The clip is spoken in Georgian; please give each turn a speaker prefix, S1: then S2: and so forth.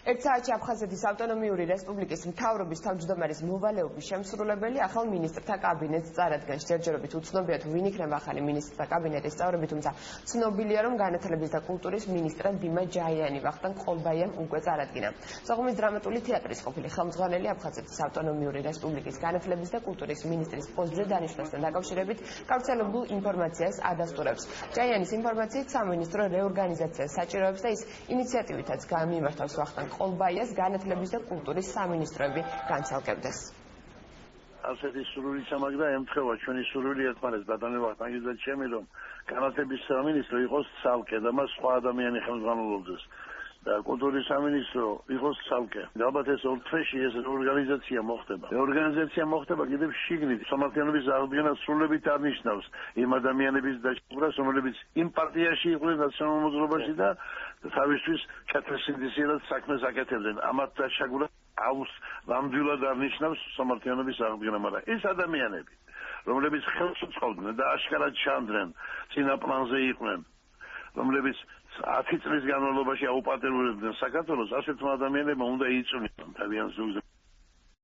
S1: ერთ საათში აფხაზეთის ავტონომიური რესპუბლიკის მთავრობის თავმჯდომარის მოვალეობის შემსრულებელი ახალ მინისტრთა კაბინეტს წარადგენს. ჯერჯერობით უცნობია თუ ვინ იქნება ახალი მინისტრთა კაბინეტის წევრები, თუმცა ცნობილია, რომ განათლების და კულტურის მინისტრად დიმა ჯაიანი ვახტანგ ყოლბაიამ უკვე წარადგინა. სოხუმის დრამატული თეატრის ყოფილი ხელმძღვანელი აფხაზეთის ავტონომიური რესპუბლიკის განათლების და კულტურის მინისტრის პოსტზე დანიშვნასთან დაკავშირებით გავრცელებულ ინფორმაციას ადასტურებს. ჯაიანის ინფორმაციით სამინისტრო რეორგანიზაციას საჭიროებს და ის ინიციატივითაც გამიმართავს ვახტანგ ყოლბაიას განათლების და კულტურის სამინისტროები განცალკევდეს.
S2: ასეთი სურვილი სამაგდა ემთხვევა ჩვენი სურვილი ერთმანეთს ბატონო ვახტანგის და ჩემი რომ განათლების სამინისტრო იყოს ცალკე და მას სხვა ადამიანი ხელმძღვანელობდეს და კულტურის სამინისტრო იყოს ცალკე. ალბათ ეს ორ თვეში ეს ორგანიზაცია მოხდება. ორგანიზაცია მოხდება კიდევ შიგნით. სამართლიანობის აღდგენა სრულებით არნიშნავს იმ ადამიანების დაჭრას, რომლებიც იმ პარტიაში იყვნენ ნაციონალურ მოძრაობაში და თავისთვის ჩათვალისწინებად საქმეს აკეთებდნენ. ამათ დაშაგურა აუს ნამდვილად არნიშნავს სამართლიანობის აღდგენა, მაგრამ ეს ადამიანები, რომლებიც ხელს უწყობდნენ და აშკარად ჩანდნენ წინა პლანზე იყვნენ, რომლებიც 10 წლის განმავლობაში აუპატეურებდნენ საქართველოს, ასეთმა ადამიანებმა უნდა იწვნიან თავიანთ ზოგზე.